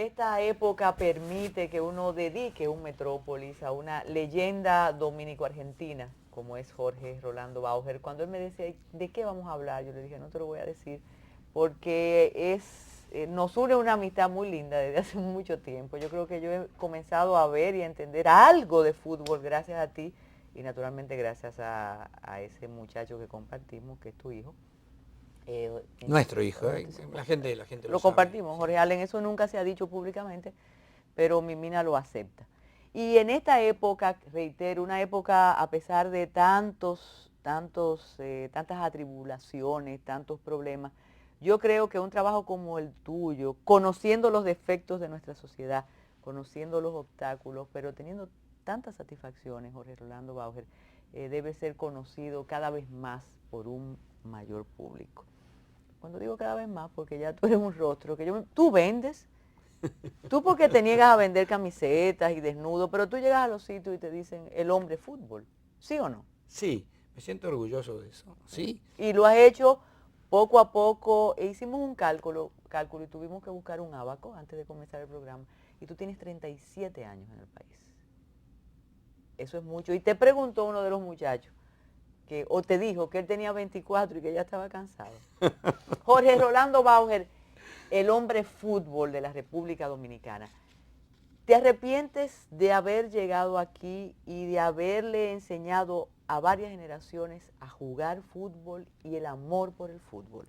esta época permite que uno dedique un Metrópolis a una leyenda dominico-argentina, como es Jorge Rolando Bauer. Cuando él me decía, ¿de qué vamos a hablar? Yo le dije, no te lo voy a decir, porque nos une una amistad muy linda desde hace mucho tiempo. Yo creo que yo he comenzado a ver y a entender algo de fútbol gracias a ti y naturalmente gracias a ese muchacho que compartimos, que es tu hijo. Nuestro hijo, la gente lo sabe. compartimos, Jorge Allen, eso nunca se ha dicho públicamente, pero mi mina lo acepta. Y en esta época, reitero, una época a pesar de tantas atribulaciones, tantos problemas, yo creo que un trabajo como el tuyo, conociendo los defectos de nuestra sociedad, conociendo los obstáculos, pero teniendo tantas satisfacciones, Jorge Rolando Bauer, debe ser conocido cada vez más por un mayor público. Cuando digo cada vez más, porque ya tú eres un rostro, tú vendes, tú porque te niegas a vender camisetas y desnudos, pero tú llegas a los sitios y te dicen el hombre fútbol, ¿sí o no? Sí, me siento orgulloso de eso, ¿sí? Y lo has hecho poco a poco, e hicimos un cálculo y tuvimos que buscar un abaco antes de comenzar el programa, y tú tienes 37 años en el país. Eso es mucho. Y te preguntó uno de los muchachos, o te dijo que él tenía 24 y que ya estaba cansado. Jorge Rolando Bauer, el hombre fútbol de la República Dominicana. ¿Te arrepientes de haber llegado aquí y de haberle enseñado a varias generaciones a jugar fútbol y el amor por el fútbol?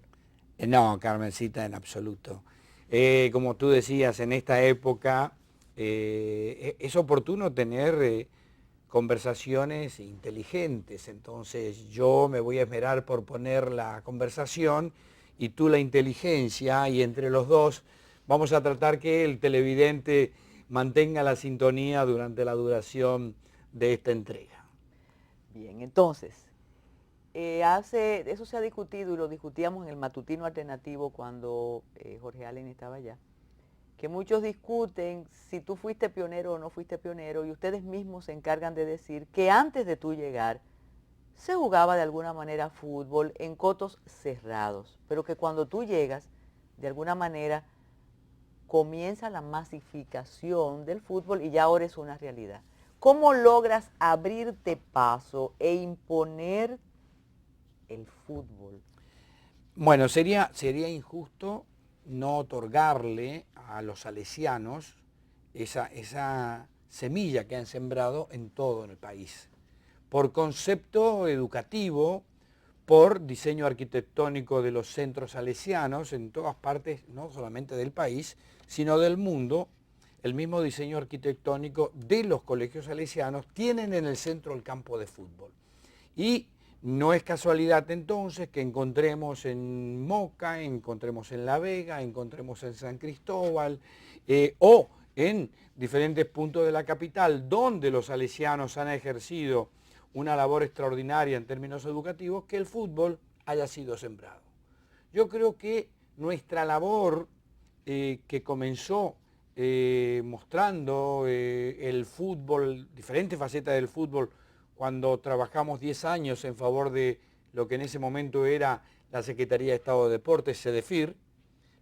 No, Carmencita, en absoluto. Como tú decías, en esta época es oportuno tener conversaciones inteligentes, entonces yo me voy a esmerar por poner la conversación y tú la inteligencia, y entre los dos vamos a tratar que el televidente mantenga la sintonía durante la duración de esta entrega. Bien, entonces, eso se ha discutido y lo discutíamos en el matutino alternativo cuando Jorge Allen estaba allá, que muchos discuten si tú fuiste pionero o no fuiste pionero, y ustedes mismos se encargan de decir que antes de tú llegar se jugaba de alguna manera fútbol en cotos cerrados, pero que cuando tú llegas, de alguna manera comienza la masificación del fútbol y ya ahora es una realidad. ¿Cómo logras abrirte paso e imponer el fútbol? Bueno, sería injusto no otorgarle a los salesianos esa semilla que han sembrado en todo el país. Por concepto educativo, por diseño arquitectónico de los centros salesianos en todas partes, no solamente del país, sino del mundo. El mismo diseño arquitectónico de los colegios salesianos tienen en el centro el campo de fútbol. Y no es casualidad entonces que encontremos en Moca, encontremos en La Vega, encontremos en San Cristóbal o en diferentes puntos de la capital donde los salesianos han ejercido una labor extraordinaria en términos educativos, que el fútbol haya sido sembrado. Yo creo que nuestra labor que comenzó mostrando el fútbol, diferentes facetas del fútbol, cuando trabajamos 10 años en favor de lo que en ese momento era la Secretaría de Estado de Deportes, SEDEFIR.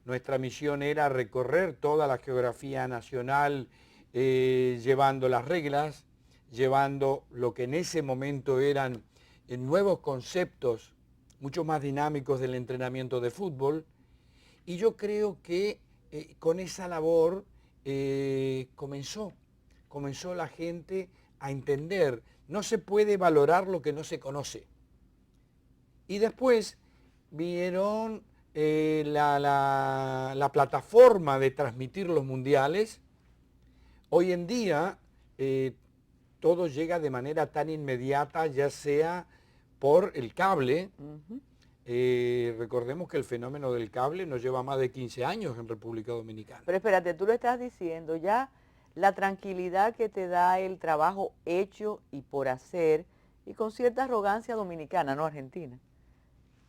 Nuestra misión era recorrer toda la geografía nacional llevando las reglas, llevando lo que en ese momento eran nuevos conceptos mucho más dinámicos del entrenamiento de fútbol. Y yo creo que con esa labor comenzó la gente a entender. No se puede valorar lo que no se conoce. Y después vieron la plataforma de transmitir los mundiales. Hoy en día todo llega de manera tan inmediata, ya sea por el cable. Recordemos que el fenómeno del cable nos lleva más de 15 años en República Dominicana. Pero espérate, tú lo estás diciendo ya, la tranquilidad que te da el trabajo hecho y por hacer, y con cierta arrogancia dominicana, no argentina.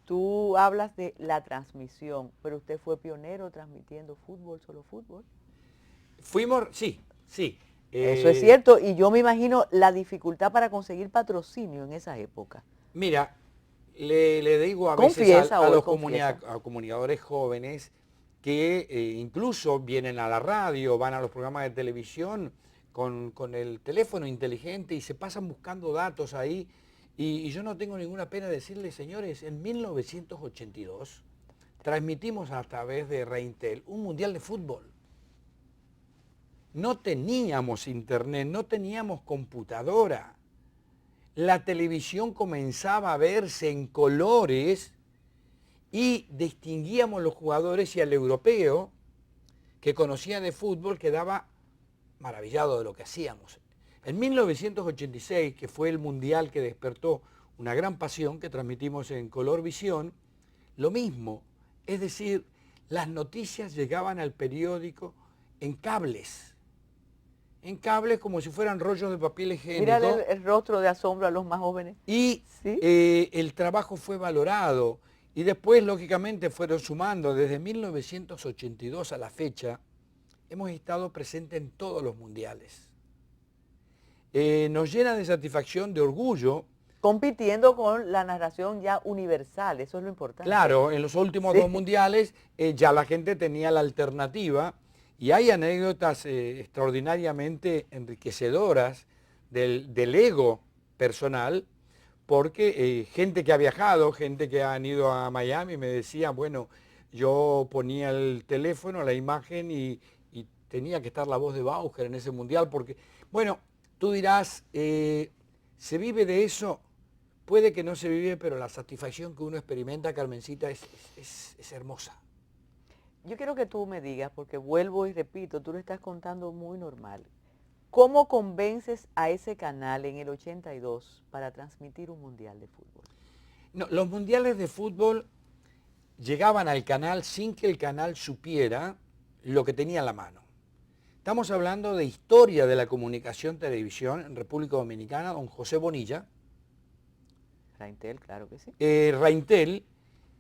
Tú hablas de la transmisión, pero usted fue pionero transmitiendo fútbol, solo fútbol. Fuimos, sí. Eso es cierto, y yo me imagino la dificultad para conseguir patrocinio en esa época. Mira, le digo a veces a los comunicadores jóvenes que incluso vienen a la radio, van a los programas de televisión con el teléfono inteligente y se pasan buscando datos ahí. Y yo no tengo ninguna pena decirles, señores, en 1982 transmitimos a través de Reintel un mundial de fútbol. No teníamos internet, no teníamos computadora. La televisión comenzaba a verse en colores y distinguíamos los jugadores y al europeo que conocía de fútbol quedaba maravillado de lo que hacíamos. En 1986, que fue el mundial que despertó una gran pasión que transmitimos en Color Visión, lo mismo, es decir, las noticias llegaban al periódico en cables como si fueran rollos de papel higiénico. Mira el rostro de asombro a los más jóvenes. Y ¿sí? El trabajo fue valorado y después, lógicamente, fueron sumando. Desde 1982 a la fecha, hemos estado presentes en todos los mundiales. Nos llena de satisfacción, de orgullo. Compitiendo con la narración ya universal, eso es lo importante. Claro, en los últimos dos mundiales ya la gente tenía la alternativa y hay anécdotas extraordinariamente enriquecedoras del ego personal, porque gente que ha viajado, gente que han ido a Miami me decía, bueno, yo ponía el teléfono, la imagen y tenía que estar la voz de Bauger en ese mundial, porque, bueno, tú dirás, ¿se vive de eso? Puede que no se vive, pero la satisfacción que uno experimenta, Carmencita, es hermosa. Yo quiero que tú me digas, porque vuelvo y repito, tú lo estás contando muy normal. ¿Cómo convences a ese canal en el 82 para transmitir un mundial de fútbol? No, los mundiales de fútbol llegaban al canal sin que el canal supiera lo que tenía en la mano. Estamos hablando de historia de la comunicación televisión en República Dominicana, don José Bonilla. Reintel, claro que sí. Reintel,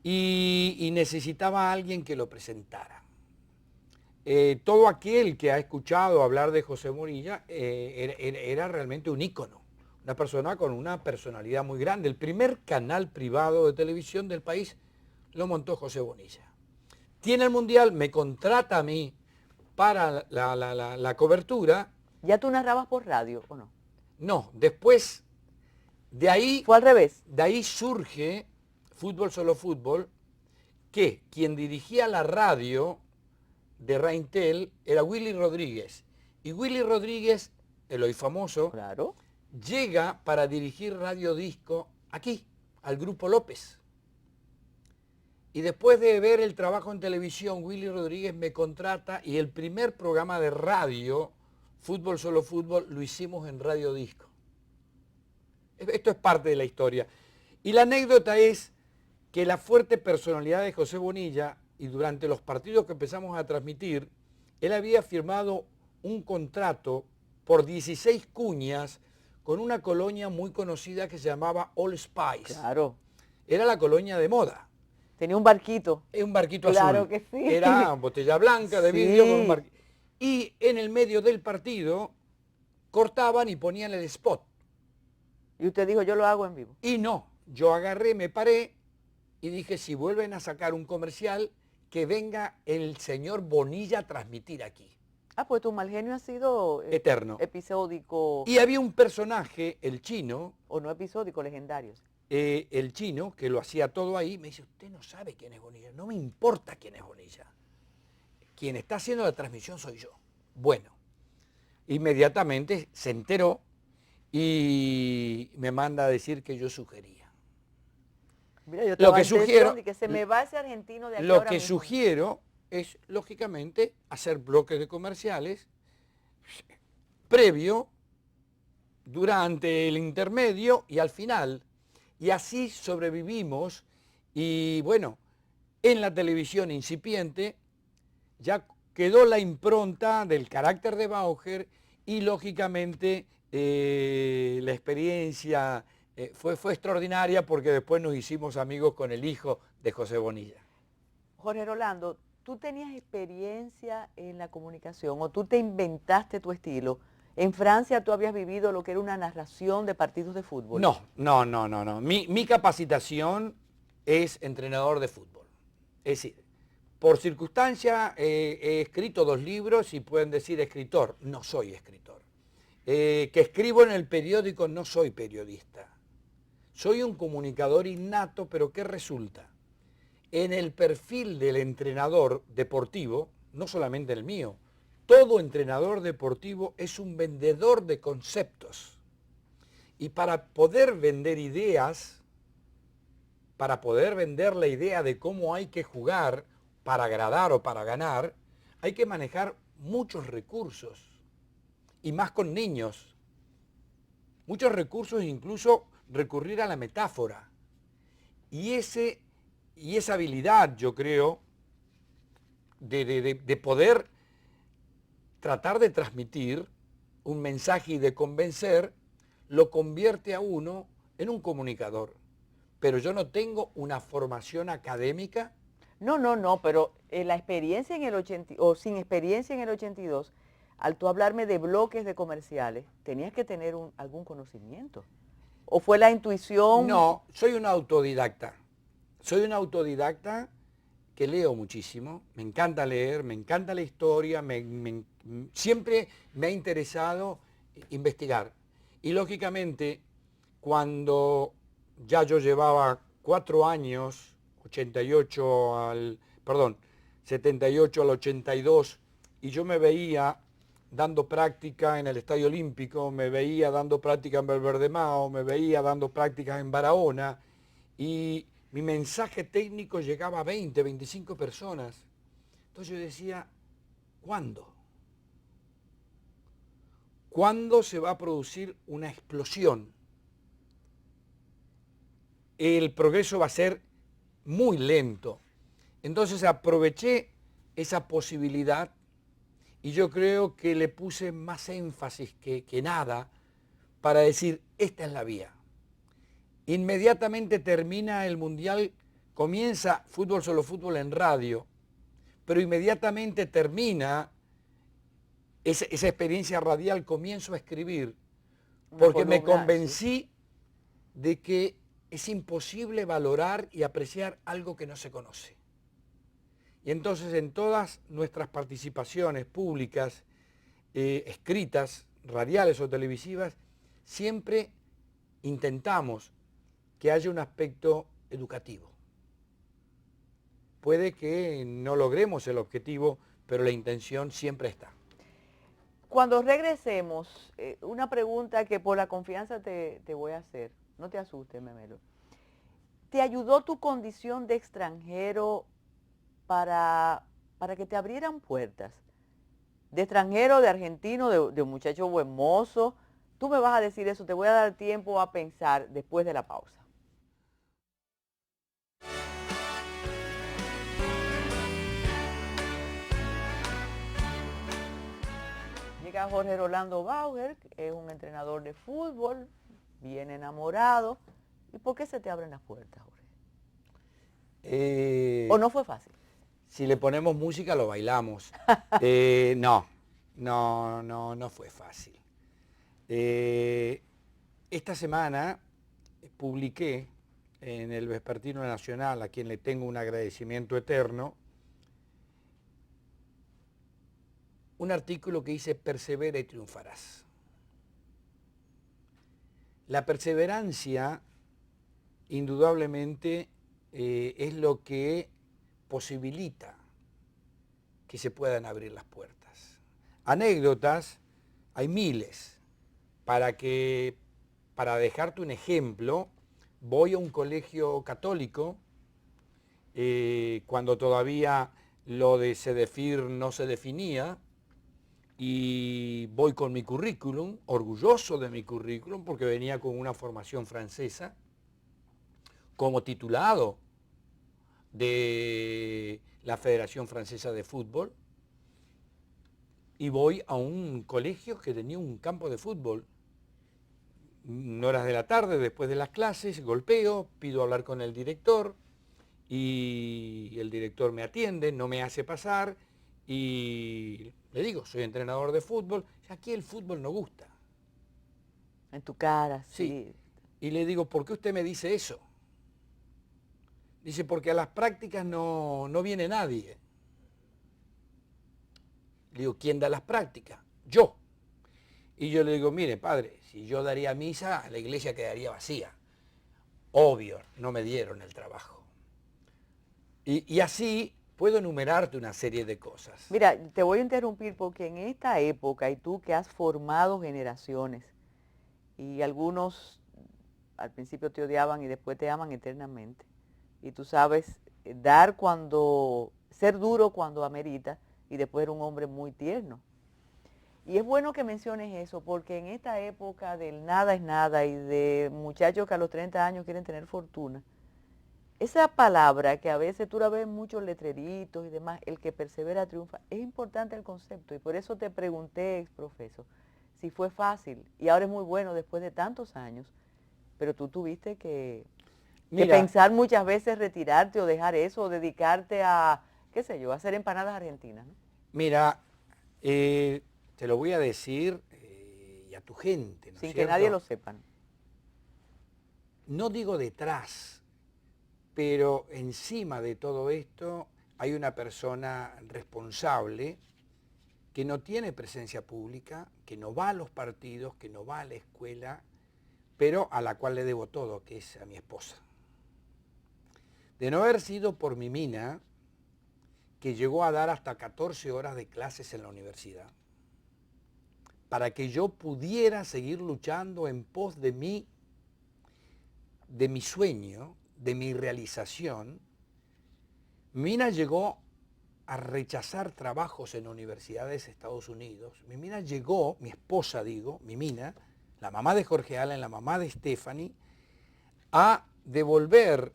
y necesitaba a alguien que lo presentara. Todo aquel que ha escuchado hablar de José Bonilla era realmente un ícono, una persona con una personalidad muy grande. El primer canal privado de televisión del país lo montó José Bonilla. Tiene el mundial, me contrata a mí para la cobertura. ¿Ya tú narrabas por radio o no? No, después de ahí... ¿Fue al revés? De ahí surge Fútbol Solo Fútbol, que quien dirigía la radio de Reintel era Willy Rodríguez. Y Willy Rodríguez, el hoy famoso, claro, llega para dirigir Radio Disco aquí, al Grupo López. Y después de ver el trabajo en televisión, Willy Rodríguez me contrata y el primer programa de radio, Fútbol Solo Fútbol, lo hicimos en Radio Disco. Esto es parte de la historia. Y la anécdota es que la fuerte personalidad de José Bonilla, y durante los partidos que empezamos a transmitir, él había firmado un contrato por 16 cuñas con una colonia muy conocida que se llamaba All Spice. Claro. Era la colonia de moda. Tenía un barquito. Un barquito claro azul. Que sí. Era botella blanca de vidrio con un barquito. Y en el medio del partido cortaban y ponían el spot. Y usted dijo, yo lo hago en vivo. Y no, yo agarré, me paré y dije, si vuelven a sacar un comercial, que venga el señor Bonilla a transmitir aquí. Ah, pues tu mal genio ha sido... eterno. Episódico. Y había un personaje, el chino... O no episódico, legendarios. El chino, que lo hacía todo ahí, me dice, usted no sabe quién es Bonilla. No me importa quién es Bonilla. Quien está haciendo la transmisión soy yo. Bueno, inmediatamente se enteró y me manda a decir que yo sugería. Mira, yo lo que sugiero, que se me va ese argentino de aquí lo ahora que mismo. sugiero es, lógicamente, hacer bloques de comerciales previo, durante el intermedio y al final. Y así sobrevivimos y bueno, en la televisión incipiente ya quedó la impronta del carácter de Bauger y lógicamente la experiencia fue extraordinaria porque después nos hicimos amigos con el hijo de José Bonilla. Jorge Rolando, ¿tú tenías experiencia en la comunicación o tú te inventaste tu estilo? ¿En Francia tú habías vivido lo que era una narración de partidos de fútbol? No. Mi capacitación es entrenador de fútbol. Es decir, Por circunstancia he escrito 2 libros y pueden decir escritor. No soy escritor. Que escribo en el periódico, no soy periodista. Soy un comunicador innato, pero ¿qué resulta? En el perfil del entrenador deportivo, no solamente el mío, todo entrenador deportivo es un vendedor de conceptos. Y para poder vender ideas, para poder vender la idea de cómo hay que jugar para agradar o para ganar, hay que manejar muchos recursos. Y más con niños. Muchos recursos, incluso recurrir a la metáfora. Y esa habilidad, yo creo, de poder tratar de transmitir un mensaje y de convencer, lo convierte a uno en un comunicador. Pero yo no tengo una formación académica. No, pero la experiencia en el 80, o sin experiencia en el 82, al tú hablarme de bloques de comerciales, tenías que tener algún conocimiento. ¿O fue la intuición? No, soy un autodidacta. Soy un autodidacta que leo muchísimo, me encanta leer, me encanta la historia, siempre me ha interesado investigar. Y lógicamente, cuando ya yo llevaba 4 años, 78 al 82, y yo me veía dando práctica en el Estadio Olímpico, me veía dando práctica en Belverdemao, me veía dando prácticas en Barahona, y mi mensaje técnico llegaba a 20, 25 personas. Entonces yo decía, ¿cuándo? ¿Cuándo se va a producir una explosión? El progreso va a ser muy lento. Entonces aproveché esa posibilidad y yo creo que le puse más énfasis que nada para decir, esta es la vía. Inmediatamente termina el Mundial, comienza Fútbol Solo Fútbol en radio, pero inmediatamente termina esa experiencia radial, comienzo a escribir, porque me convencí de que es imposible valorar y apreciar algo que no se conoce. Y entonces en todas nuestras participaciones públicas, escritas, radiales o televisivas, siempre intentamos que haya un aspecto educativo. Puede que no logremos el objetivo, pero la intención siempre está. Cuando regresemos, una pregunta que por la confianza te voy a hacer. No te asustes, Memelo. ¿Te ayudó tu condición de extranjero para que te abrieran puertas? De extranjero, de argentino, de un muchacho buen mozo. Tú me vas a decir eso, te voy a dar tiempo a pensar después de la pausa. Llega Jorge Rolando Bauer, que es un entrenador de fútbol, bien enamorado. ¿Y por qué se te abren las puertas, Jorge? ¿O no fue fácil? Si le ponemos música lo bailamos. No fue fácil. Esta semana publiqué en el Vespertino Nacional, a quien le tengo un agradecimiento eterno, un artículo que dice persevera y triunfarás. La perseverancia, indudablemente, es lo que posibilita que se puedan abrir las puertas. Anécdotas, hay miles. Para dejarte un ejemplo, voy a un colegio católico, cuando todavía lo de CEDEFIR no se definía, y voy con mi currículum, orgulloso de mi currículum, porque venía con una formación francesa, como titulado de la Federación Francesa de Fútbol, y voy a un colegio que tenía un campo de fútbol. Horas de la tarde, después de las clases, golpeo, pido hablar con el director, y el director me atiende, no me hace pasar, y le digo, soy entrenador de fútbol, aquí el fútbol no gusta. En tu cara, sí. Y le digo, ¿por qué usted me dice eso? Dice, porque a las prácticas no viene nadie. Le digo, ¿quién da las prácticas? Yo. Y yo le digo, mire, padre, si yo daría misa, la iglesia quedaría vacía. Obvio, no me dieron el trabajo. Y así puedo enumerarte una serie de cosas. Mira, te voy a interrumpir porque en esta época, y tú que has formado generaciones, y algunos al principio te odiaban y después te aman eternamente, y tú sabes dar cuando, ser duro cuando amerita, y después eres un hombre muy tierno. Y es bueno que menciones eso, porque en esta época del nada es nada y de muchachos que a los 30 años quieren tener fortuna, esa palabra que a veces tú la ves en muchos letreritos y demás, el que persevera triunfa, es importante el concepto. Y por eso te pregunté, ex profesor, si fue fácil. Y ahora es muy bueno después de tantos años, pero tú tuviste que pensar muchas veces retirarte o dejar eso, o dedicarte a, qué sé yo, a hacer empanadas argentinas, ¿no? Mira, te lo voy a decir y a tu gente, ¿no es Sin que cierto? nadie lo sepa. No digo detrás, pero encima de todo esto hay una persona responsable que no tiene presencia pública, que no va a los partidos, que no va a la escuela, pero a la cual le debo todo, que es a mi esposa. De no haber sido por mi mina, que llegó a dar hasta 14 horas de clases en la universidad, para que yo pudiera seguir luchando en pos de mi sueño, de mi realización, Mina llegó a rechazar trabajos en universidades de Estados Unidos. Mi Mina llegó, mi esposa digo, mi Mina, la mamá de Jorge Allen, la mamá de Stephanie, a devolver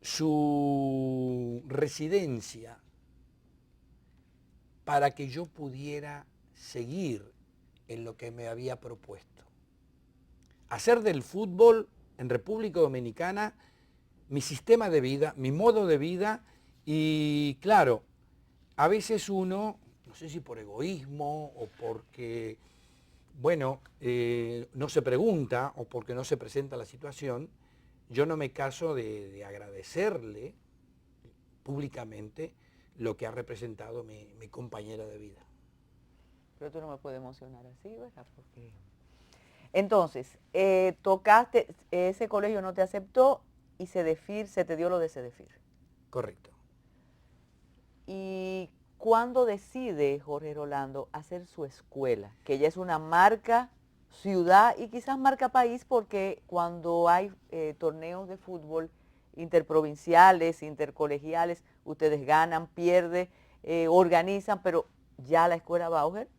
su residencia para que yo pudiera seguir en lo que me había propuesto. Hacer del fútbol en República Dominicana mi sistema de vida, mi modo de vida, y claro, a veces uno, no sé si por egoísmo o porque, bueno, no se pregunta o porque no se presenta la situación, yo no me caso de agradecerle públicamente lo que ha representado mi compañera de vida. Pero tú no me puedes emocionar así, ¿verdad? Porque... Entonces, tocaste, ese colegio no te aceptó y Cedefir, se te dio lo de Cedefir. Correcto. ¿Y cuándo decide Jorge Rolando hacer su escuela? Que ya es una marca ciudad y quizás marca país, porque cuando hay torneos de fútbol interprovinciales, intercolegiales, ustedes ganan, pierden, organizan, pero ya la escuela Bauer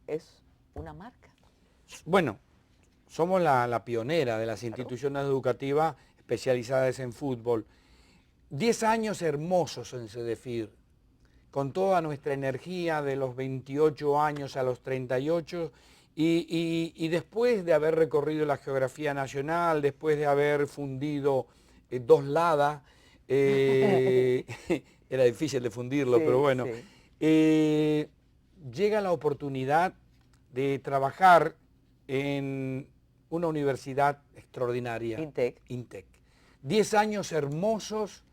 es una marca. Bueno, somos la pionera de las Claro. instituciones educativas especializadas en fútbol. 10 años hermosos en Cedefir, con toda nuestra energía de los 28 años a los 38, y después de haber recorrido la geografía nacional, después de haber fundido 2 LADA, era difícil de fundirlo, sí, pero bueno, sí. Llega la oportunidad de trabajar en una universidad extraordinaria, INTEC. 10 años hermosos,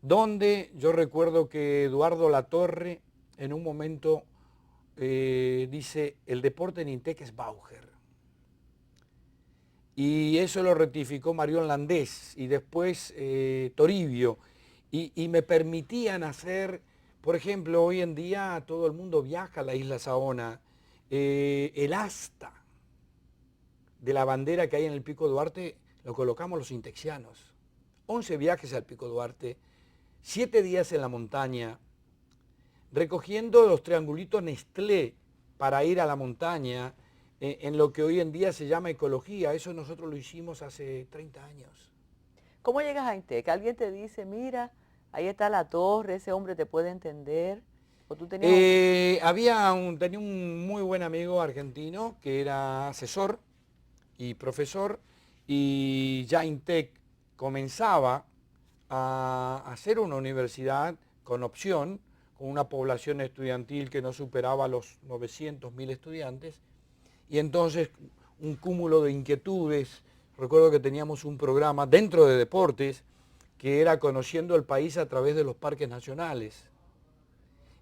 donde yo recuerdo que Eduardo Latorre en un momento dice, el deporte en INTEC es Bauer. Y eso lo rectificó Marión Landés y después Toribio. Y me permitían hacer, por ejemplo, hoy en día todo el mundo viaja a la isla Saona, el asta de la bandera que hay en el Pico Duarte lo colocamos los intexianos. 11 viajes al Pico Duarte, 7 días en la montaña, recogiendo los triangulitos Nestlé para ir a la montaña, en lo que hoy en día se llama ecología. Eso nosotros lo hicimos hace 30 años. ¿Cómo llegas a INTEC? ¿Alguien te dice, mira, ahí está la torre, ese hombre te puede entender? ¿O tú tenías tenía un muy buen amigo argentino que era asesor y profesor, y ya INTEC comenzaba a hacer una universidad con opción, con una población estudiantil que no superaba los 900.000 estudiantes, y entonces un cúmulo de inquietudes. Recuerdo que teníamos un programa dentro de deportes que era conociendo el país a través de los parques nacionales.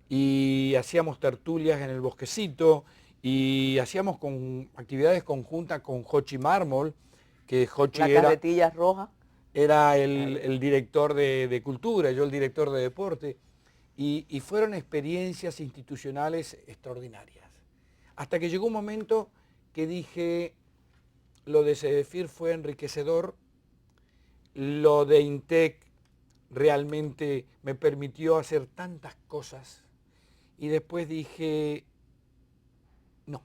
y hacíamos tertulias en el bosquecito y hacíamos actividades conjuntas con Jochi Mármol, que Jochi La carretilla roja. era Claro. el director de cultura, yo el director de deporte, y fueron experiencias institucionales extraordinarias. Hasta que llegó un momento que dije, lo de Cedefir fue enriquecedor, lo de INTEC realmente me permitió hacer tantas cosas, y después dije, no,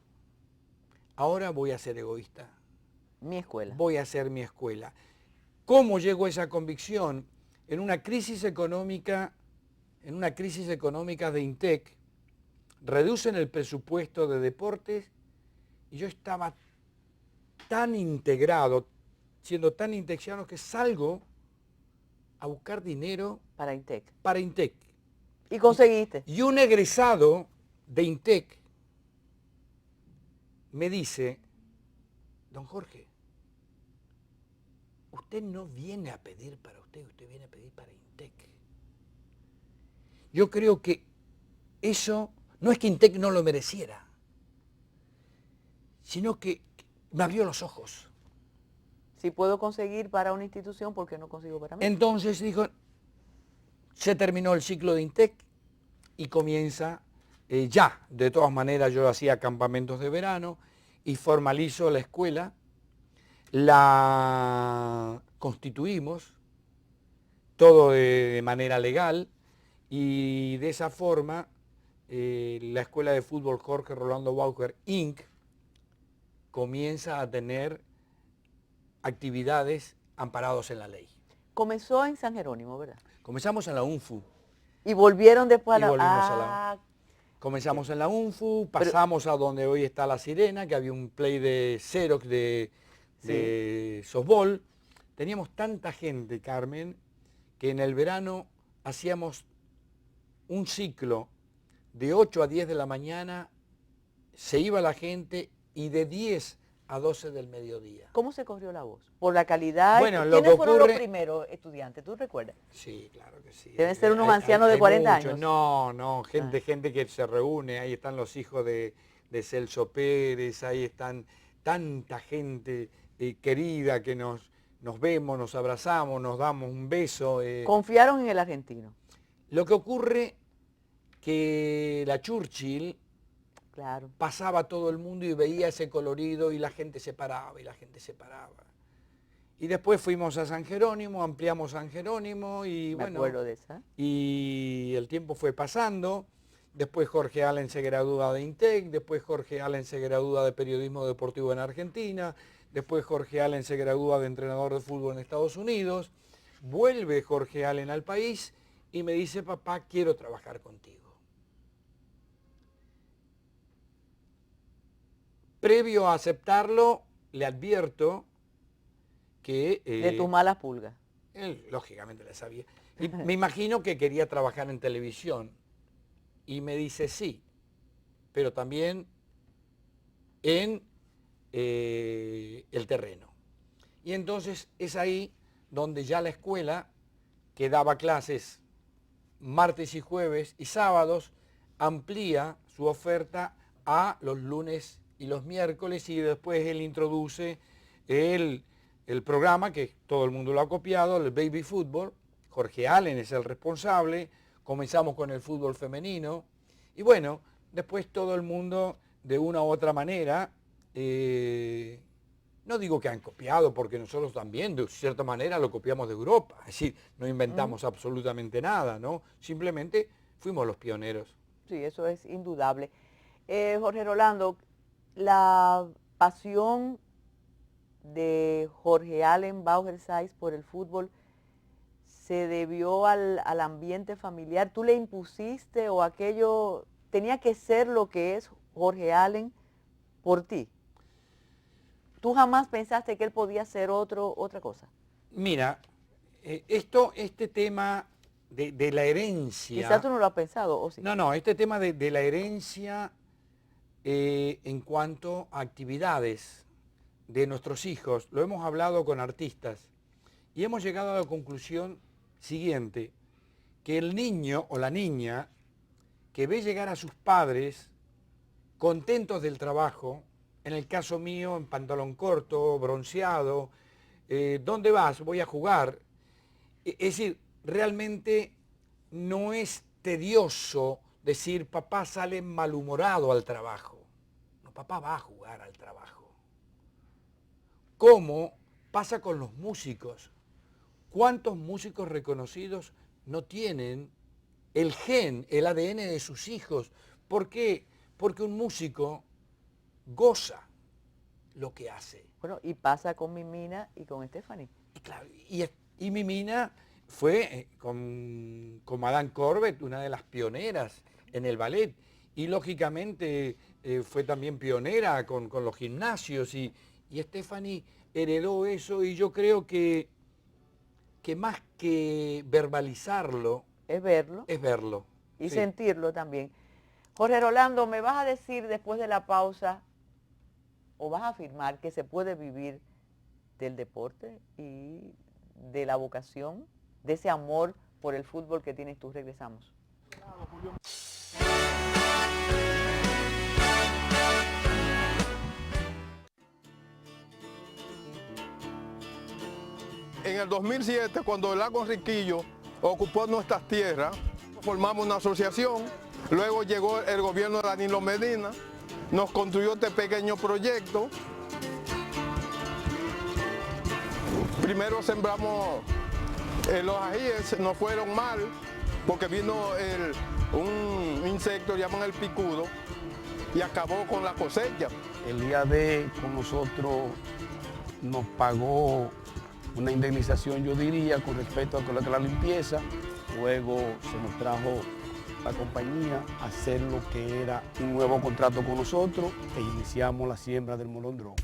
ahora voy a ser egoísta, Mi escuela. voy a hacer mi escuela. ¿Cómo llegó a esa convicción? En una crisis económica de INTEC, reducen el presupuesto de deportes y yo estaba tan integrado, siendo tan integrado que salgo a buscar dinero Para INTEC. para INTEC. ¿Y conseguiste? Y un egresado de INTEC me dice, don Jorge, usted no viene a pedir para usted, usted viene a pedir para INTEC. Yo creo que eso no es que INTEC no lo mereciera, sino que me abrió los ojos. Si puedo conseguir para una institución, ¿por qué no consigo para mí? Entonces dijo, se terminó el ciclo de INTEC y comienza ya. De todas maneras yo hacía campamentos de verano y formalizo la escuela, la constituimos, todo de manera legal, y de esa forma la Escuela de Fútbol Jorge Rolando Bauer Inc. comienza a tener actividades amparados en la ley. Comenzó en San Jerónimo, ¿verdad? Comenzamos en la UNFU. Y volvieron después a Y la... volvimos a la... Comenzamos en la UNFU, pasamos a donde hoy está La Sirena, que había un play de Xerox de softball. Teníamos tanta gente, Carmen, que en el verano hacíamos un ciclo de 8 a 10 de la mañana, se iba la gente y de 10 a 12 del mediodía. ¿Cómo se corrió la voz? Por la calidad. Bueno, ¿Quiénes fueron los primeros estudiantes? ¿Tú recuerdas? Sí, claro que sí. Deben ser unos ancianos de 40 años. No, gente que se reúne, ahí están los hijos de Celso Pérez, ahí están tanta gente querida que nos vemos, nos abrazamos, nos damos un beso. Confiaron en el argentino. Lo que ocurre que la Churchill Claro. pasaba todo el mundo y veía ese colorido y la gente se paraba y la gente se paraba. Y después fuimos a San Jerónimo, ampliamos San Jerónimo y Me bueno, acuerdo de esa. y el tiempo fue pasando. Después Jorge Allen se gradúa de INTEC, después Jorge Allen se gradúa de Periodismo Deportivo en Argentina, después Jorge Allen se gradúa de entrenador de fútbol en Estados Unidos, vuelve Jorge Allen al país y me dice, papá, quiero trabajar contigo. Previo a aceptarlo, le advierto que... de tus malas pulgas. Él, lógicamente le sabía. Y me imagino que quería trabajar en televisión. Y me dice sí, pero también en el terreno. Y entonces es ahí donde ya la escuela, que daba clases martes y jueves y sábados, amplía su oferta a los lunes y los miércoles, y después él introduce el programa, que todo el mundo lo ha copiado, el baby fútbol. Jorge Allen es el responsable. Comenzamos con el fútbol femenino y bueno, después todo el mundo de una u otra manera, no digo que han copiado, porque nosotros también de cierta manera lo copiamos de Europa, es decir, no inventamos absolutamente nada, ¿no? Simplemente fuimos los pioneros. Sí, eso es indudable. Jorge Rolando, la pasión de Jorge Allen Bauer-Saiz por el fútbol se debió al ambiente familiar. ¿Tú le impusiste o aquello tenía que ser lo que es Jorge Allen por ti? ¿Tú jamás pensaste que él podía ser otra cosa? Mira, este tema de la herencia... Quizás tú no lo has pensado, ¿o sí? No, este tema de la herencia en cuanto a actividades de nuestros hijos, lo hemos hablado con artistas y hemos llegado a la conclusión siguiente, que el niño o la niña que ve llegar a sus padres contentos del trabajo, en el caso mío en pantalón corto, bronceado, ¿dónde vas? Voy a jugar. Es decir, realmente no es tedioso decir papá sale malhumorado al trabajo. No, papá va a jugar al trabajo. ¿Cómo pasa con los músicos? ¿Cuántos músicos reconocidos no tienen el gen, el ADN de sus hijos? ¿Por qué? Porque un músico goza lo que hace. Bueno, y pasa con Mimina y con Stephanie. Y claro, y Mimina fue con Madame Corbett una de las pioneras en el ballet. Y lógicamente fue también pionera con los gimnasios. Y Stephanie heredó eso, y yo creo que más que verbalizarlo, Es verlo es verlo. y Sí. sentirlo también. Jorge Rolando, ¿me vas a decir después de la pausa o vas a afirmar que se puede vivir del deporte y de la vocación, de ese amor por el fútbol que tienes tú? Regresamos. En el 2007, cuando el lago Enriquillo ocupó nuestras tierras, formamos una asociación, luego llegó el gobierno de Danilo Medina, nos construyó este pequeño proyecto. Primero sembramos los ajíes, nos fueron mal, porque vino un insecto llamado el picudo y acabó con la cosecha. El IAD con nosotros nos pagó una indemnización, yo diría, con respecto a lo que la limpieza. Luego se nos trajo la compañía a hacer lo que era un nuevo contrato con nosotros e iniciamos la siembra del molondrón.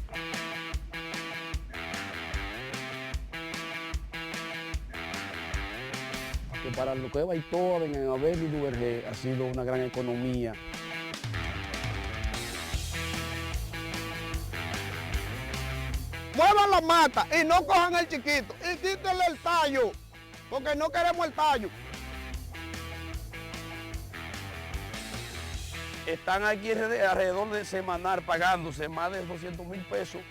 Que para lo que es Beethoven, en Abel y Duvergé ha sido una gran economía. Muevan las matas y no cojan el chiquito y quítenle el tallo, porque no queremos el tallo. Están aquí alrededor de semanal pagándose más de 200.000 pesos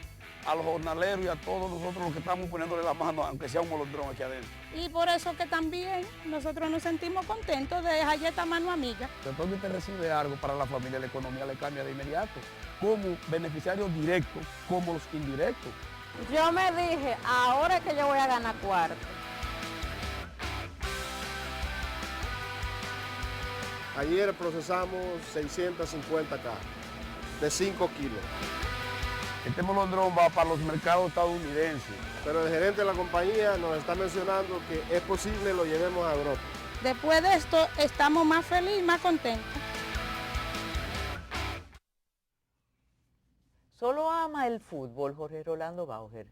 a los jornaleros y a todos nosotros los que estamos poniéndole la mano, aunque sea un molondrón aquí adentro. Y por eso que también nosotros nos sentimos contentos de dejar ya esta mano amiga. Después que usted recibe algo para la familia, la economía le cambia de inmediato, como beneficiarios directos, como los indirectos. Yo me dije, ahora es que yo voy a ganar cuarto. Ayer procesamos 650 cajas de 5 kilos. Este molondrón va para los mercados estadounidenses. Pero el gerente de la compañía nos está mencionando que es posible lo llevemos a Europa. Después de esto estamos más felices, más contentos. ¿Solo ama el fútbol, Jorge Rolando Bauer?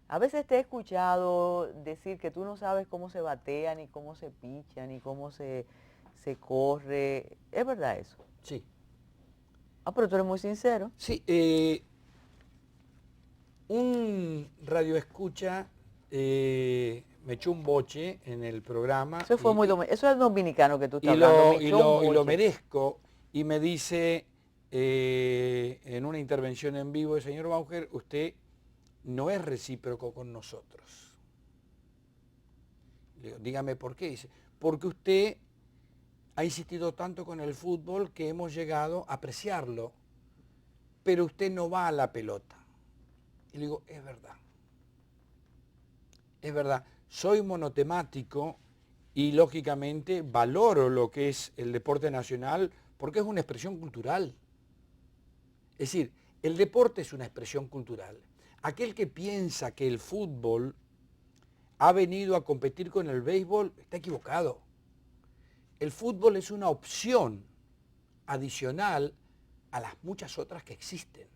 A veces te he escuchado decir que tú no sabes cómo se batea, ni cómo se picha, ni cómo se corre. ¿Es verdad eso? Sí. Ah, pero tú eres muy sincero. Sí, un radioescucha me echó un boche en el programa. Eso fue eso es dominicano que tú estás y hablando. lo merezco, y me dice en una intervención en vivo, señor Bauer, usted no es recíproco con nosotros. Le digo, dígame por qué. Dice, porque usted ha insistido tanto con el fútbol que hemos llegado a apreciarlo, pero usted no va a la pelota. Y le digo, es verdad. Es verdad, soy monotemático y lógicamente valoro lo que es el deporte nacional porque es una expresión cultural. Es decir, el deporte es una expresión cultural. Aquel que piensa que el fútbol ha venido a competir con el béisbol está equivocado. El fútbol es una opción adicional a las muchas otras que existen.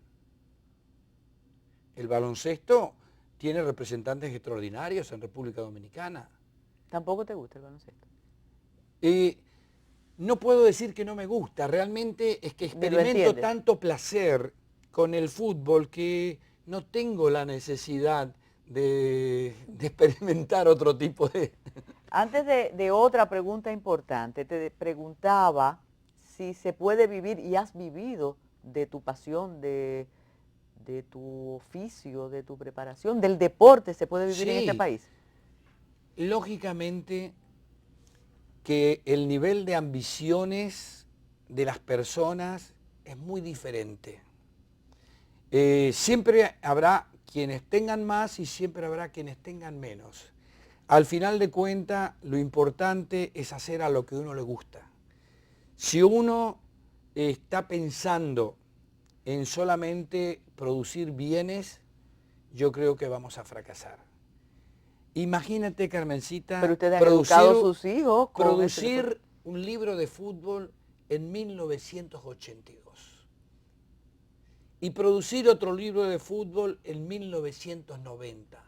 El baloncesto tiene representantes extraordinarios en República Dominicana. ¿Tampoco te gusta el baloncesto? No puedo decir que no me gusta, realmente es que experimento tanto placer con el fútbol que no tengo la necesidad de experimentar otro tipo de... Antes de otra pregunta importante, te preguntaba si se puede vivir y has vivido de tu pasión, de tu oficio, de tu preparación, del deporte, se puede vivir en este Sí. país. Lógicamente que el nivel de ambiciones de las personas es muy diferente. Siempre habrá quienes tengan más y siempre habrá quienes tengan menos. Al final de cuentas, lo importante es hacer a lo que a uno le gusta. Si uno está pensando en solamente producir bienes, yo creo que vamos a fracasar. Imagínate, Carmencita, Pero ustedes han educado a sus hijos con producir un libro de fútbol en 1982 y producir otro libro de fútbol en 1990.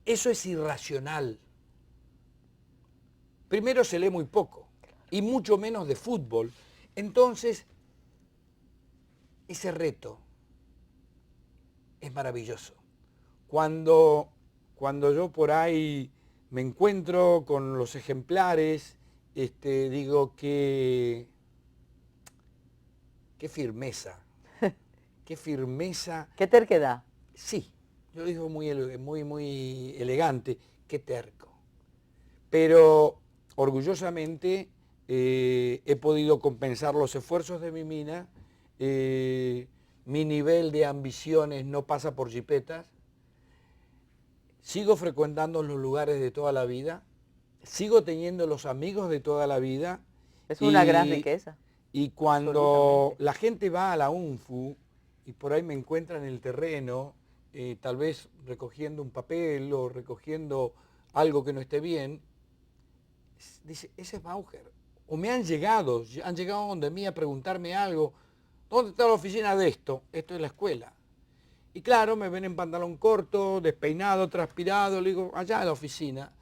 Eso es irracional. Primero se lee muy poco y mucho menos de fútbol. Entonces, ese reto es maravilloso. Cuando yo por ahí me encuentro con los ejemplares, digo que qué firmeza, qué firmeza. ¿Qué terquedad? Sí, yo lo digo muy elegante, qué terco. Pero orgullosamente he podido compensar los esfuerzos de mi mina. Mi nivel de ambiciones no pasa por jipetas. Sigo frecuentando los lugares de toda la vida. Sigo teniendo los amigos de toda la vida. Es una gran riqueza. Y cuando la gente va a la UNFU y por ahí me encuentra en el terreno, tal vez recogiendo un papel o recogiendo algo que no esté bien, dice, ese es Bauer. O me han llegado donde mí a preguntarme algo, ¿dónde está la oficina de esto? Esto es la escuela. Y claro, me ven en pantalón corto, despeinado, transpirado, le digo, allá en la oficina.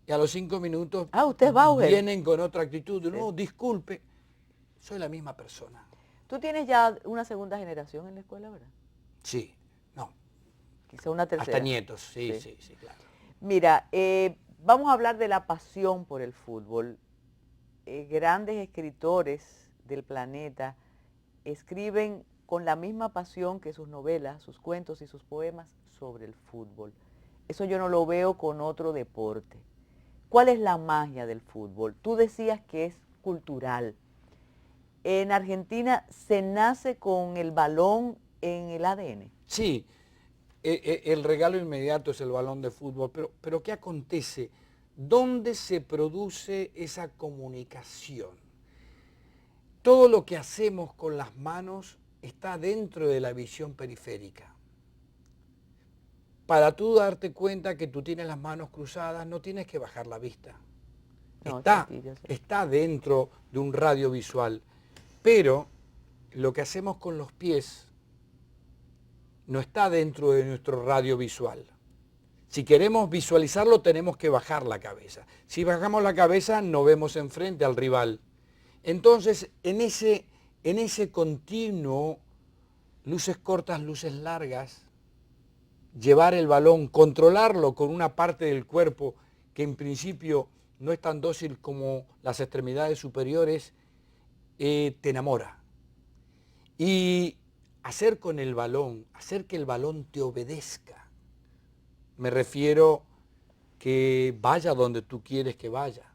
Y a los 5 minutos usted es Bauer. Vienen con otra actitud, no, disculpe, soy la misma persona. Tú tienes ya una segunda generación en la escuela, ¿verdad? Sí, no. Quizá una tercera. Hasta nietos, sí, claro. Mira, vamos a hablar de la pasión por el fútbol. Grandes escritores del planeta escriben con la misma pasión que sus novelas, sus cuentos y sus poemas sobre el fútbol. Eso yo no lo veo con otro deporte. ¿Cuál es la magia del fútbol? Tú decías que es cultural. En Argentina se nace con el balón en el ADN. Sí, el regalo inmediato es el balón de fútbol, pero ¿qué acontece? ¿Dónde se produce esa comunicación? Todo lo que hacemos con las manos está dentro de la visión periférica. Para tú darte cuenta que tú tienes las manos cruzadas, no tienes que bajar la vista. No, está dentro de un radio visual. Pero lo que hacemos con los pies no está dentro de nuestro radio visual. Si queremos visualizarlo, tenemos que bajar la cabeza. Si bajamos la cabeza, no vemos enfrente al rival. Entonces, en ese continuo, luces cortas, luces largas, llevar el balón, controlarlo con una parte del cuerpo que en principio no es tan dócil como las extremidades superiores, te enamora. Y hacer con el balón, hacer que el balón te obedezca. Me refiero que vaya donde tú quieres que vaya.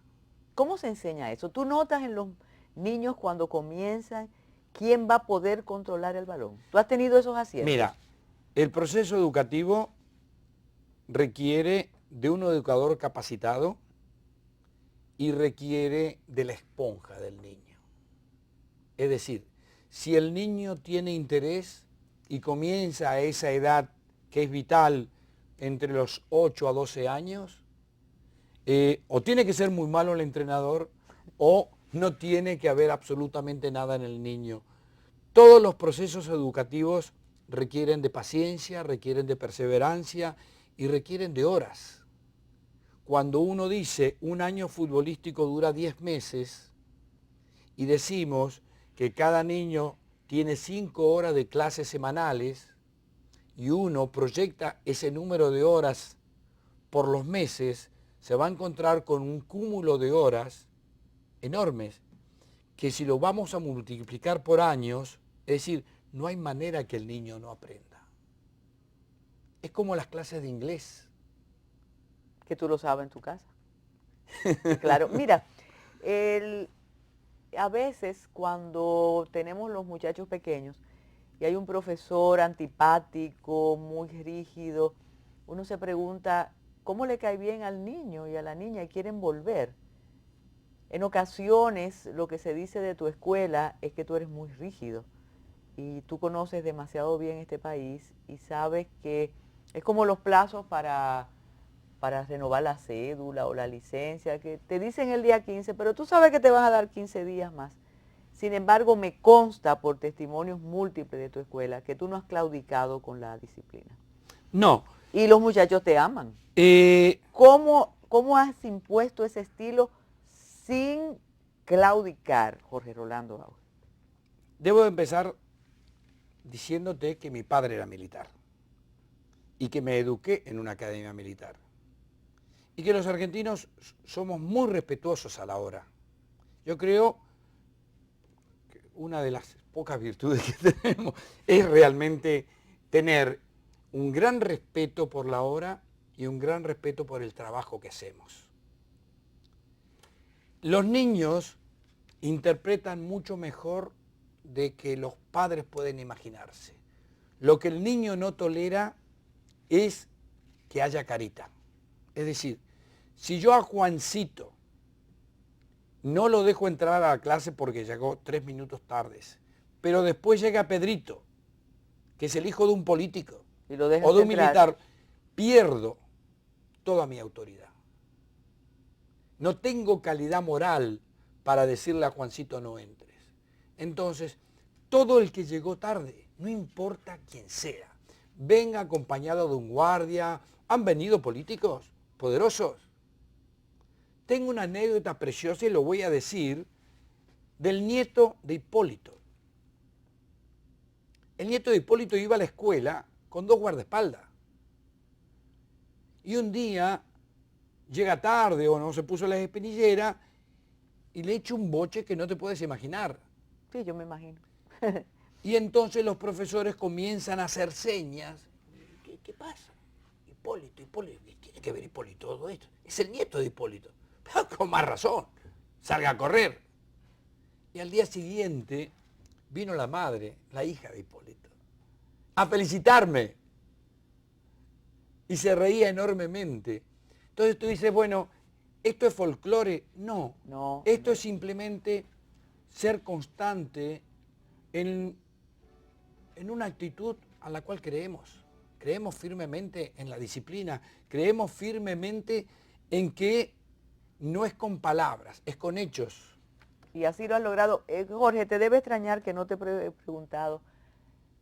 ¿Cómo se enseña eso? ¿Tú notas en los niños cuando comienzan quién va a poder controlar el balón? ¿Tú has tenido esos aciertos? Mira, el proceso educativo requiere de un educador capacitado y requiere de la esponja del niño. Es decir, si el niño tiene interés y comienza a esa edad que es vital entre los 8 a 12 años, o tiene que ser muy malo el entrenador o no tiene que haber absolutamente nada en el niño. Todos los procesos educativos requieren de paciencia, requieren de perseverancia y requieren de horas. Cuando uno dice un año futbolístico dura 10 meses y decimos que cada niño tiene 5 horas de clases semanales y uno proyecta ese número de horas por los meses, se va a encontrar con un cúmulo de horas enormes. que si lo vamos a multiplicar por años, es decir, no hay manera que el niño no aprenda. Es como las clases de inglés. Que tú lo sabes en tu casa. Claro, mira, a veces cuando tenemos los muchachos pequeños y hay un profesor antipático, muy rígido, uno se pregunta cómo le cae bien al niño y a la niña y quieren volver. En ocasiones lo que se dice de tu escuela es que tú eres muy rígido y tú conoces demasiado bien este país y sabes que es como los plazos para renovar la cédula o la licencia, que te dicen el día 15, pero tú sabes que te van a dar 15 días más. Sin embargo, me consta por testimonios múltiples de tu escuela que tú no has claudicado con la disciplina. No. Y los muchachos te aman. Eh, ¿Cómo has impuesto ese estilo sin claudicar, Jorge Rolando Bauer? Debo empezar diciéndote que mi padre era militar y que me eduqué en una academia militar y que los argentinos somos muy respetuosos a la hora. Yo creo que una de las pocas virtudes que tenemos es realmente tener un gran respeto por la hora y un gran respeto por el trabajo que hacemos. Los niños interpretan mucho mejor de que los padres pueden imaginarse. Lo que el niño no tolera es que haya carita. Es decir, si yo a Juancito no lo dejo entrar a la clase porque llegó 3 minutos tardes, pero después llega Pedrito, que es el hijo de un político y lo dejas o de un entrar, militar, pierdo toda mi autoridad. No tengo calidad moral para decirle a Juancito no entres. Entonces, todo el que llegó tarde, no importa quién sea, venga acompañado de un guardia, han venido políticos poderosos. Tengo una anécdota preciosa y lo voy a decir, del nieto de Hipólito. El nieto de Hipólito iba a la escuela con 2 guardaespaldas. Y un día llega tarde o no se puso la espinillera y le echa un boche que no te puedes imaginar. Sí, yo me imagino. Y entonces los profesores comienzan a hacer señas. ¿Qué pasa? Hipólito, ¿qué tiene que ver Hipólito todo esto? Es el nieto de Hipólito. Pero con más razón, salga a correr. Y al día siguiente vino la madre, la hija de Hipólito, a felicitarme. Y se reía enormemente. Entonces tú dices, bueno, ¿esto es folclore? No. Esto es simplemente ser constante en una actitud a la cual creemos. Creemos firmemente en la disciplina, creemos firmemente en que no es con palabras, es con hechos. Y así lo has logrado. Jorge, te debe extrañar que no te he preguntado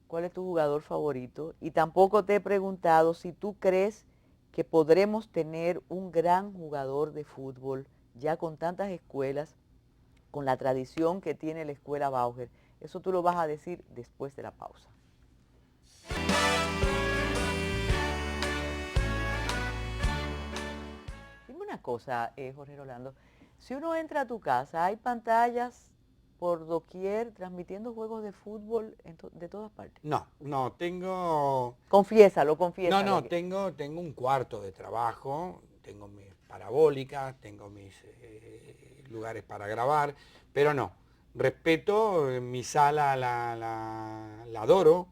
cuál es tu jugador favorito y tampoco te he preguntado si tú crees que podremos tener un gran jugador de fútbol ya con tantas escuelas, con la tradición que tiene la escuela Bauer. Eso tú lo vas a decir después de la pausa. Dime una cosa, Jorge Rolando. Si uno entra a tu casa, hay pantallas por doquier transmitiendo juegos de fútbol de todas partes. No, tengo... Confiésalo. No, tengo un cuarto de trabajo, tengo mis parabólicas, tengo mis lugares para grabar, pero no. Respeto, mi sala la adoro,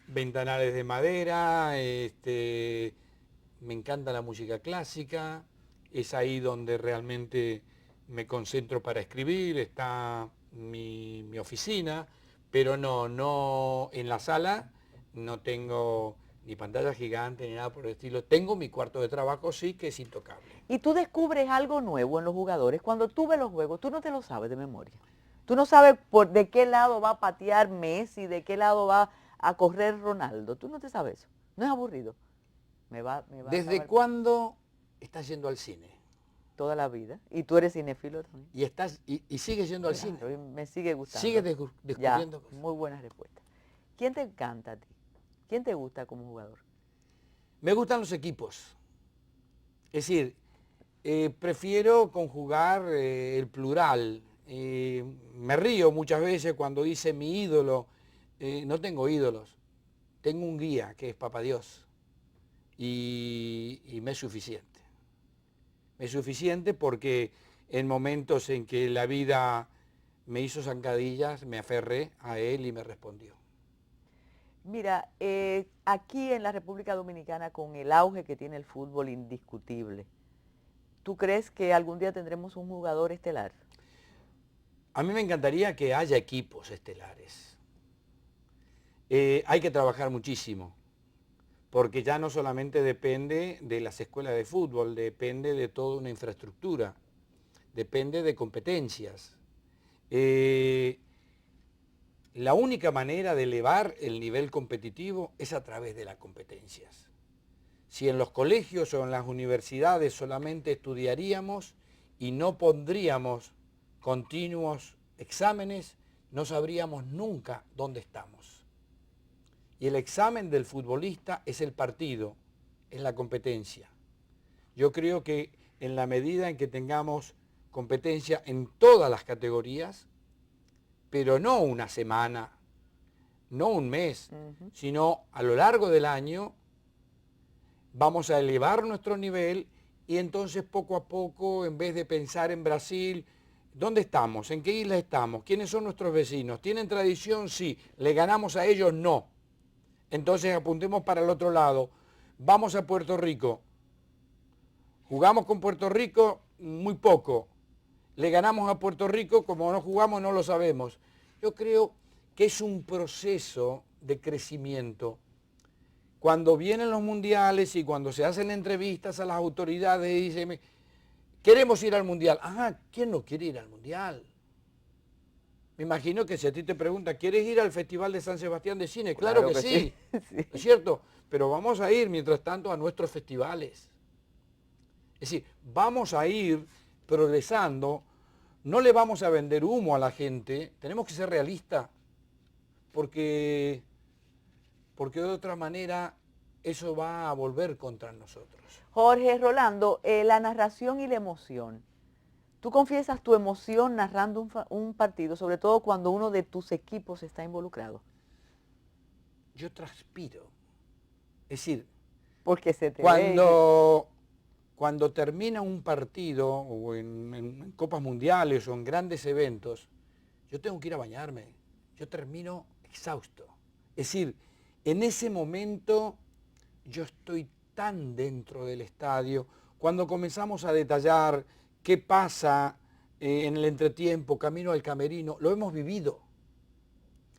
ventanales de madera, me encanta la música clásica, es ahí donde realmente me concentro para escribir, está mi oficina, pero no en la sala no tengo ni pantalla gigante ni nada por el estilo. Tengo mi cuarto de trabajo, sí, que es intocable. Y tú descubres algo nuevo en los jugadores. Cuando tú ves los juegos, tú no te lo sabes de memoria. Tú no sabes de qué lado va a patear Messi, de qué lado va a correr Ronaldo. Tú no te sabes eso. No es aburrido. ¿Desde cuándo estás yendo al cine? Toda la vida. Y tú eres cinéfilo también. Y sigues yendo al cine. Me sigue gustando. Sigues descubriendo cosas. Muy buena respuesta. ¿Quién te encanta a ti? ¿Quién te gusta como jugador? Me gustan los equipos. Es decir, prefiero conjugar el plural. Me río muchas veces cuando dice mi ídolo. No tengo ídolos, tengo un guía que es Papá Dios y me es suficiente. Me es suficiente porque en momentos en que la vida me hizo zancadillas, me aferré a él y me respondió. Mira, aquí en la República Dominicana, con el auge que tiene el fútbol indiscutible, ¿tú crees que algún día tendremos un jugador estelar? A mí me encantaría que haya equipos estelares. Hay que trabajar muchísimo, porque ya no solamente depende de las escuelas de fútbol, depende de toda una infraestructura, depende de competencias. La única manera de elevar el nivel competitivo es a través de las competencias. Si en los colegios o en las universidades solamente estudiaríamos y no pondríamos continuos exámenes, no sabríamos nunca dónde estamos. Y el examen del futbolista es el partido, es la competencia. Yo creo que en la medida en que tengamos competencia en todas las categorías, pero no una semana, no un mes, sino a lo largo del año, vamos a elevar nuestro nivel y entonces poco a poco, en vez de pensar en Brasil, ¿dónde estamos? ¿En qué isla estamos? ¿Quiénes son nuestros vecinos? ¿Tienen tradición? Sí. ¿Le ganamos a ellos? No. Entonces apuntemos para el otro lado. Vamos a Puerto Rico. Jugamos con Puerto Rico muy poco. Le ganamos a Puerto Rico, como no jugamos no lo sabemos. Yo creo que es un proceso de crecimiento. Cuando vienen los mundiales y cuando se hacen entrevistas a las autoridades y dicen, queremos ir al mundial. Ajá, ¿quién no quiere ir al mundial? Me imagino que si a ti te pregunta, ¿quieres ir al Festival de San Sebastián de Cine? Claro que sí, sí. ¿es cierto? Pero vamos a ir, mientras tanto, a nuestros festivales. Es decir, vamos a ir progresando, no le vamos a vender humo a la gente, tenemos que ser realistas, porque de otra manera eso va a volver contra nosotros. Jorge, Rolando, la narración y la emoción. ¿Tú confiesas tu emoción narrando un partido, sobre todo cuando uno de tus equipos está involucrado? Yo transpiro. Es decir, porque se te cuando termina un partido, o en Copas Mundiales, o en grandes eventos, yo tengo que ir a bañarme. Yo termino exhausto. Es decir, en ese momento yo estoy tan dentro del estadio. Cuando comenzamos a detallar qué pasa en el entretiempo, camino al camerino, lo hemos vivido.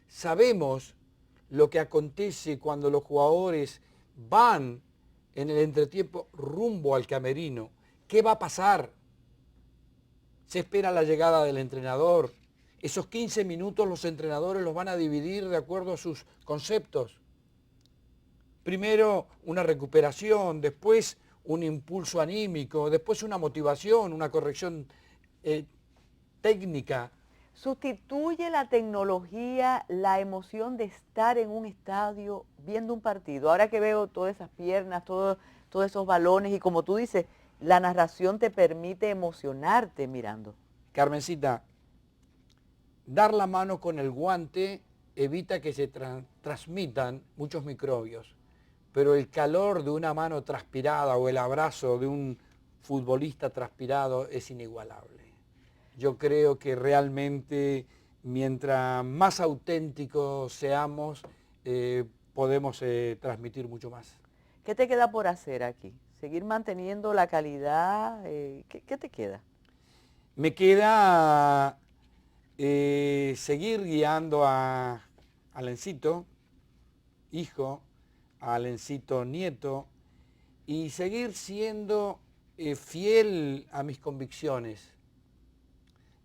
Sabemos lo que acontece cuando los jugadores van en el entretiempo rumbo al camerino. ¿Qué va a pasar? Se espera la llegada del entrenador. Esos 15 minutos los entrenadores los van a dividir de acuerdo a sus conceptos. Primero una recuperación, después un impulso anímico, después una motivación, una corrección técnica. ¿Sustituye la tecnología la emoción de estar en un estadio viendo un partido? Ahora que veo todas esas piernas, todos esos balones y como tú dices, la narración te permite emocionarte mirando. Carmencita, dar la mano con el guante evita que se transmitan muchos microbios, pero el calor de una mano transpirada o el abrazo de un futbolista transpirado es inigualable. Yo creo que realmente mientras más auténticos seamos, podemos transmitir mucho más. ¿Qué te queda por hacer aquí? ¿Seguir manteniendo la calidad? ¿Qué te queda? Me queda seguir guiando a Lencito, hijo, a Lencito, nieto, y seguir siendo fiel a mis convicciones.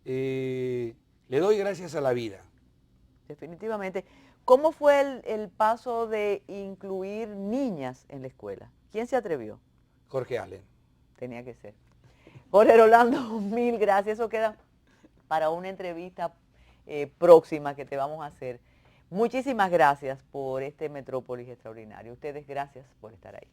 Le doy gracias a la vida. Definitivamente. ¿Cómo fue el paso de incluir niñas en la escuela? ¿Quién se atrevió? Jorge Allen. Tenía que ser. Jorge Rolando, mil gracias. Eso queda para una entrevista próxima que te vamos a hacer. Muchísimas gracias por este Metrópolis extraordinario. Ustedes, gracias por estar ahí.